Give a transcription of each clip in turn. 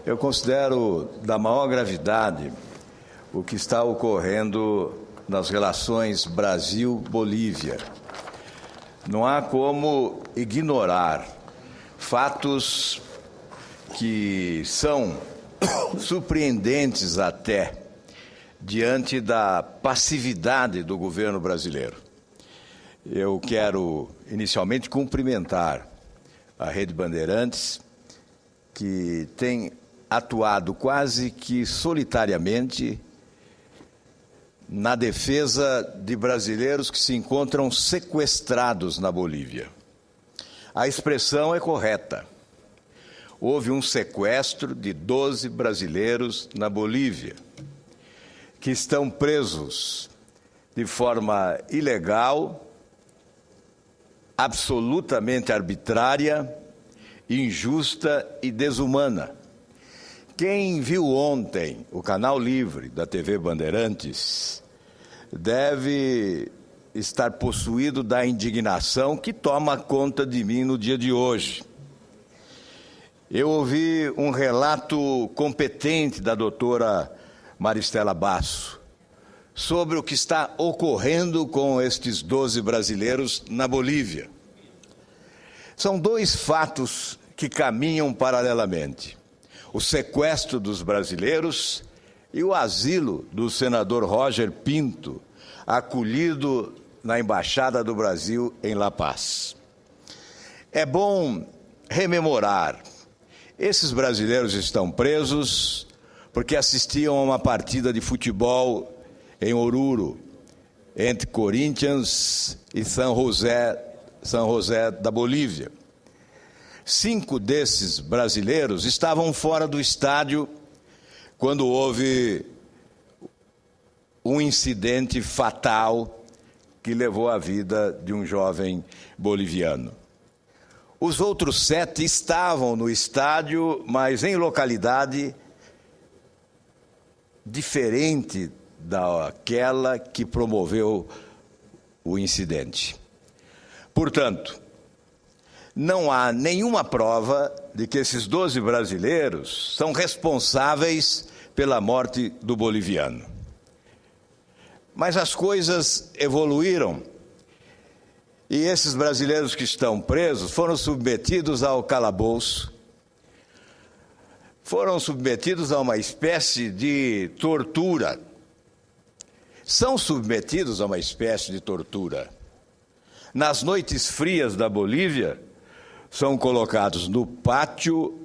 Eu considero da maior gravidade o que está ocorrendo nas relações Brasil-Bolívia. Não há como ignorar fatos que são surpreendentes até diante da passividade do governo brasileiro. Eu quero inicialmente cumprimentar a Rede Bandeirantes, que tem atuado quase que solitariamente na defesa de brasileiros que se encontram sequestrados na Bolívia. A expressão é correta. Houve um sequestro de 12 brasileiros na Bolívia, que estão presos de forma ilegal, absolutamente arbitrária, injusta e desumana. Quem viu ontem o Canal Livre da TV Bandeirantes deve estar possuído da indignação que toma conta de mim no dia de hoje. Eu ouvi um relato competente da doutora Maristela Basso sobre o que está ocorrendo com estes 12 brasileiros na Bolívia. São dois fatos que caminham paralelamente: o sequestro dos brasileiros e o asilo do senador Roger Pinto, acolhido na Embaixada do Brasil em La Paz. É bom rememorar: esses brasileiros estão presos porque assistiam a uma partida de futebol em Oruro, entre Corinthians e San José da Bolívia. 5 desses brasileiros estavam fora do estádio quando houve um incidente fatal que levou à vida de um jovem boliviano. Os outros 7 estavam no estádio, mas em localidade diferente daquela que promoveu o incidente. Portanto, não há nenhuma prova de que esses 12 brasileiros são responsáveis pela morte do boliviano. Mas as coisas evoluíram e esses brasileiros que estão presos foram submetidos ao calabouço, foram submetidos a uma espécie de tortura. São submetidos a uma espécie de tortura. Nas noites frias da Bolívia, são colocados no pátio,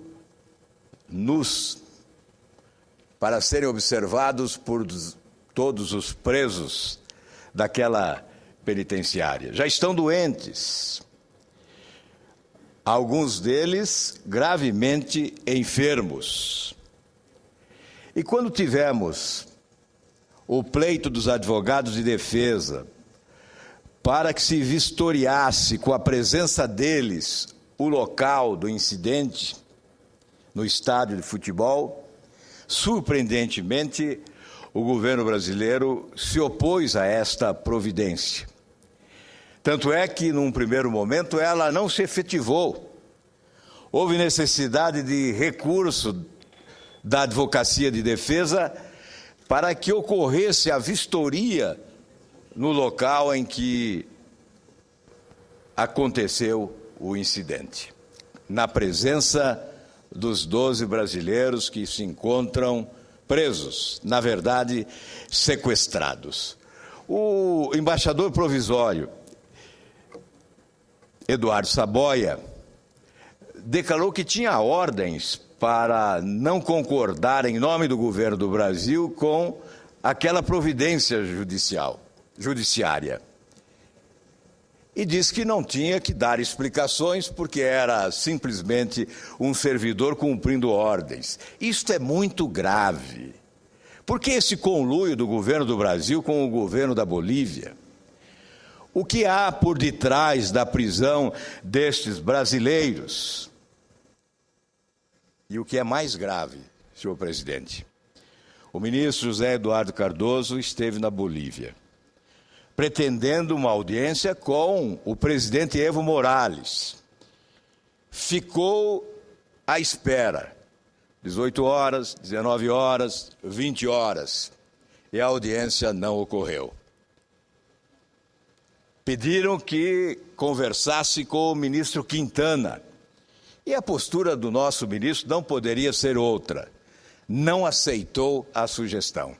nus, para serem observados por todos os presos daquela penitenciária. Já estão doentes, alguns deles gravemente enfermos. E quando tivemos o pleito dos advogados de defesa para que se vistoriasse com a presença deles o local do incidente no estádio de futebol, surpreendentemente, o governo brasileiro se opôs a esta providência. Tanto é que, num primeiro momento, ela não se efetivou. Houve necessidade de recurso da Advocacia de Defesa para que ocorresse a vistoria no local em que aconteceu o incidente, na presença dos 12 brasileiros que se encontram presos, na verdade, sequestrados. O embaixador provisório, Eduardo Saboia, declarou que tinha ordens para não concordar em nome do governo do Brasil com aquela providência judiciária. E disse que não tinha que dar explicações porque era simplesmente um servidor cumprindo ordens. Isto é muito grave. Por que esse conluio do governo do Brasil com o governo da Bolívia? O que há por detrás da prisão destes brasileiros? E o que é mais grave, senhor presidente, o ministro José Eduardo Cardoso esteve na Bolívia, pretendendo uma audiência com o presidente Evo Morales. Ficou à espera 18 horas, 19 horas, 20 horas. E a audiência não ocorreu. Pediram que conversasse com o ministro Quintana. E a postura do nosso ministro não poderia ser outra. Não aceitou a sugestão.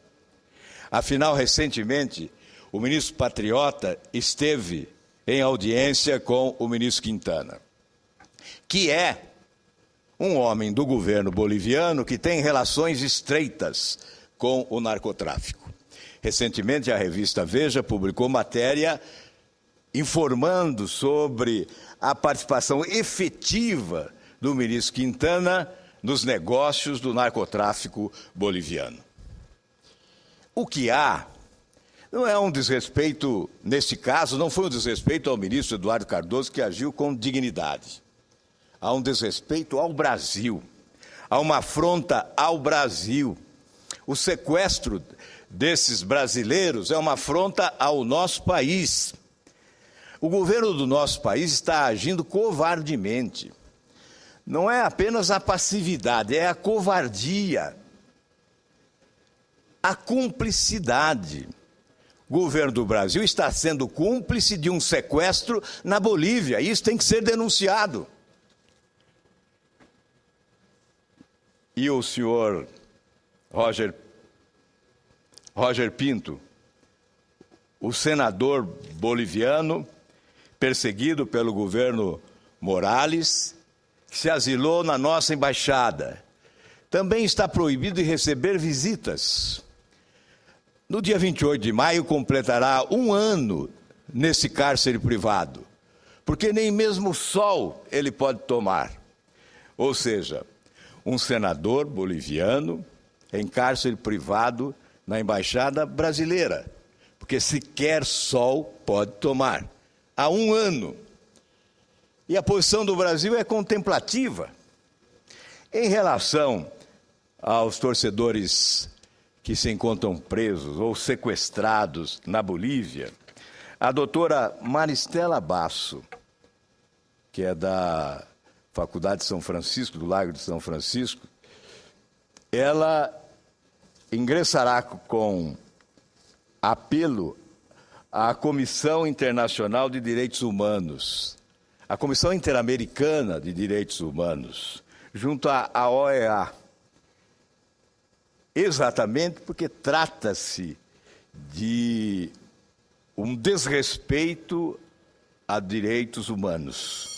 Afinal, recentemente, o ministro patriota esteve em audiência com o ministro Quintana, que é um homem do governo boliviano que tem relações estreitas com o narcotráfico. Recentemente, a revista Veja publicou matéria informando sobre a participação efetiva do ministro Quintana nos negócios do narcotráfico boliviano. O que há não é um desrespeito, neste caso, não foi um desrespeito ao ministro Eduardo Cardoso, que agiu com dignidade. Há um desrespeito ao Brasil, há uma afronta ao Brasil. O sequestro desses brasileiros é uma afronta ao nosso país. O governo do nosso país está agindo covardemente. Não é apenas a passividade, é a covardia, a cumplicidade. O governo do Brasil está sendo cúmplice de um sequestro na Bolívia. Isso tem que ser denunciado. E o senhor Roger Pinto, o senador boliviano, perseguido pelo governo Morales, que se asilou na nossa embaixada, também está proibido de receber visitas. No dia 28 de maio, completará 1 ano nesse cárcere privado, porque nem mesmo o sol ele pode tomar. Ou seja, um senador boliviano em cárcere privado na embaixada brasileira, porque sequer sol pode tomar. Há 1 ano. E a posição do Brasil é contemplativa. Em relação aos torcedores que se encontram presos ou sequestrados na Bolívia, a doutora Maristela Basso, que é da Faculdade de São Francisco, do Largo de São Francisco, ela ingressará com apelo à Comissão Internacional de Direitos Humanos, a Comissão Interamericana de Direitos Humanos, junto à OEA, exatamente porque trata-se de um desrespeito a direitos humanos.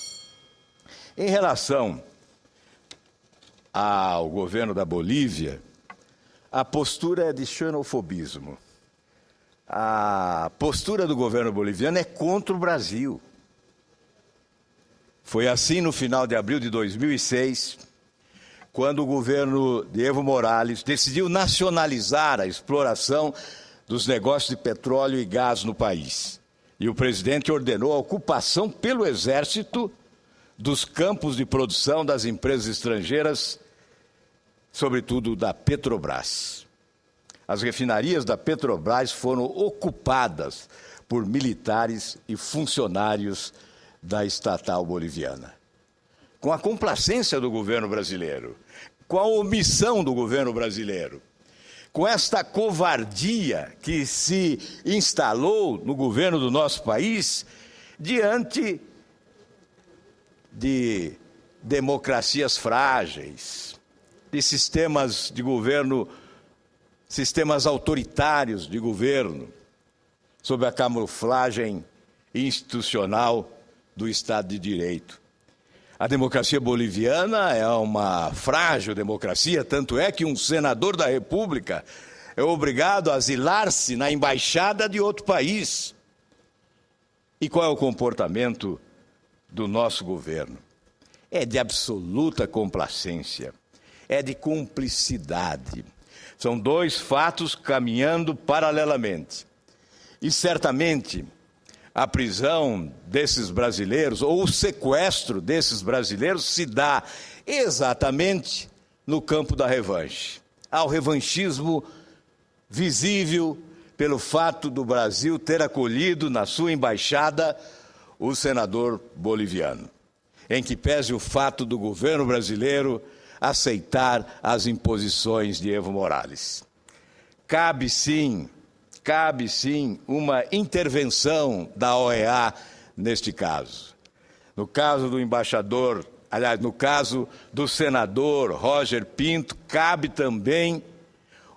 Em relação ao governo da Bolívia, a postura é de xenofobismo. A postura do governo boliviano é contra o Brasil. Foi assim no final de abril de 2006, quando o governo de Evo Morales decidiu nacionalizar a exploração dos negócios de petróleo e gás no país. E o presidente ordenou a ocupação pelo Exército dos campos de produção das empresas estrangeiras, sobretudo da Petrobras. As refinarias da Petrobras foram ocupadas por militares e funcionários da estatal boliviana. Com a complacência do governo brasileiro, com a omissão do governo brasileiro, com esta covardia que se instalou no governo do nosso país, diante de democracias frágeis, de sistemas de governo, sistemas autoritários de governo, sob a camuflagem institucional do Estado de Direito. A democracia boliviana é uma frágil democracia, tanto é que um senador da República é obrigado a asilar-se na embaixada de outro país. E qual é o comportamento do nosso governo? É de absoluta complacência, é de cumplicidade. São 2 fatos caminhando paralelamente. E certamente a prisão desses brasileiros, ou o sequestro desses brasileiros, se dá exatamente no campo da revanche. Há o revanchismo visível pelo fato do Brasil ter acolhido na sua embaixada o senador boliviano, em que pese o fato do governo brasileiro aceitar as imposições de Evo Morales. Cabe sim uma intervenção da OEA neste caso. No caso do embaixador, aliás, no caso do senador Roger Pinto, cabe também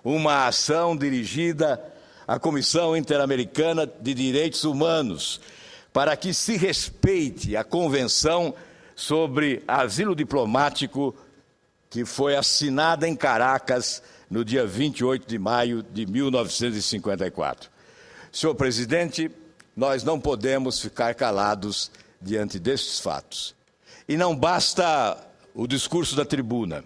uma ação dirigida à Comissão Interamericana de Direitos Humanos, para que se respeite a Convenção sobre Asilo Diplomático que foi assinada em Caracas no dia 28 de maio de 1954. Senhor presidente, nós não podemos ficar calados diante destes fatos. E não basta o discurso da tribuna.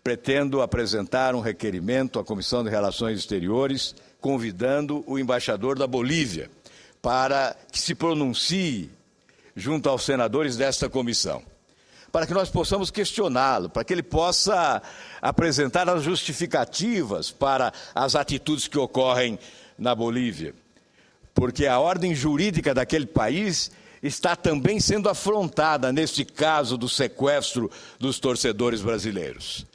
Pretendo apresentar um requerimento à Comissão de Relações Exteriores, convidando o embaixador da Bolívia para que se pronuncie junto aos senadores desta comissão, para que nós possamos questioná-lo, para que ele possa apresentar as justificativas para as atitudes que ocorrem na Bolívia. Porque a ordem jurídica daquele país está também sendo afrontada neste caso do sequestro dos torcedores brasileiros.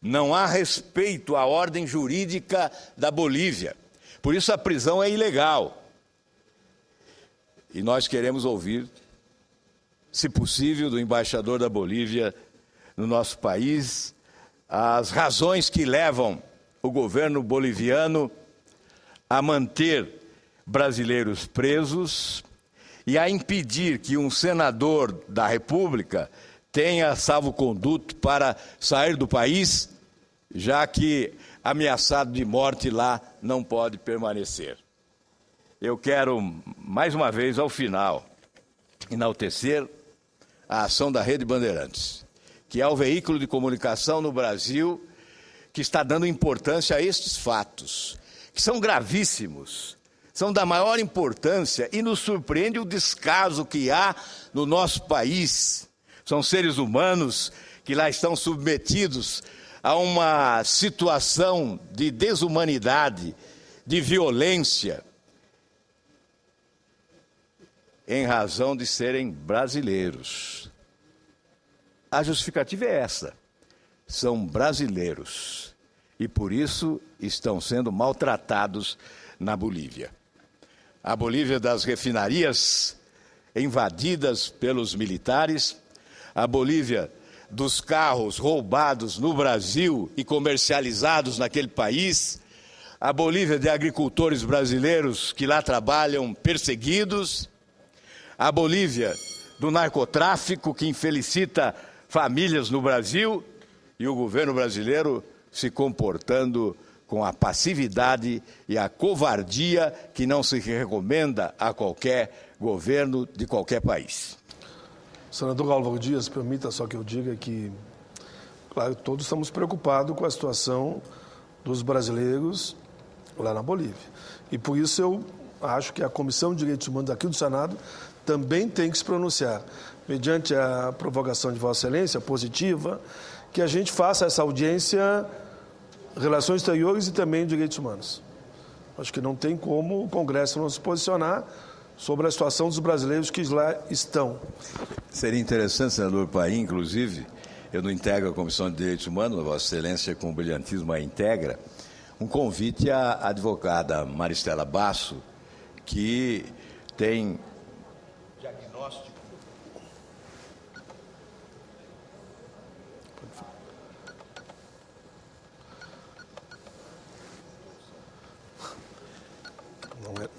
Não há respeito à ordem jurídica da Bolívia. Por isso a prisão é ilegal. E nós queremos ouvir, se possível, do embaixador da Bolívia no nosso país, as razões que levam o governo boliviano a manter brasileiros presos e a impedir que um senador da República tenha salvo-conduto para sair do país, já que ameaçado de morte lá não pode permanecer. Eu quero, mais uma vez, ao final, enaltecer a ação da Rede Bandeirantes, que é o veículo de comunicação no Brasil que está dando importância a estes fatos, que são gravíssimos, são da maior importância e nos surpreende o descaso que há no nosso país. São seres humanos que lá estão submetidos a uma situação de desumanidade, de violência, em razão de serem brasileiros. A justificativa é essa: são brasileiros e por isso estão sendo maltratados na Bolívia. A Bolívia das refinarias invadidas pelos militares, a Bolívia dos carros roubados no Brasil e comercializados naquele país, a Bolívia de agricultores brasileiros que lá trabalham perseguidos, a Bolívia do narcotráfico que infelicita famílias no Brasil e o governo brasileiro se comportando com a passividade e a covardia que não se recomenda a qualquer governo de qualquer país. Senador Álvaro Dias, permita só que eu diga que, claro, todos estamos preocupados com a situação dos brasileiros lá na Bolívia. E por isso eu acho que a Comissão de Direitos Humanos aqui do Senado também tem que se pronunciar, mediante a provocação de Vossa Excelência, positiva, que a gente faça essa audiência, Relações Exteriores e também Direitos Humanos. Acho que não tem como o Congresso não se posicionar sobre a situação dos brasileiros que lá estão. Seria interessante, senador Paim, inclusive, eu não integro a Comissão de Direitos Humanos, Vossa Excelência com brilhantismo a integra, um convite à advogada Maristela Basso, que tem diagnóstico.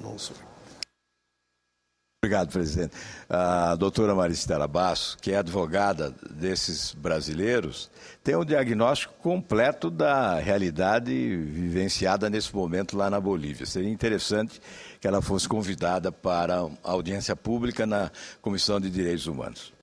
Não sou. Obrigado, presidente. A doutora Maristela Basso, que é advogada desses brasileiros, tem um diagnóstico completo da realidade vivenciada nesse momento lá na Bolívia. Seria interessante que ela fosse convidada para a audiência pública na Comissão de Direitos Humanos.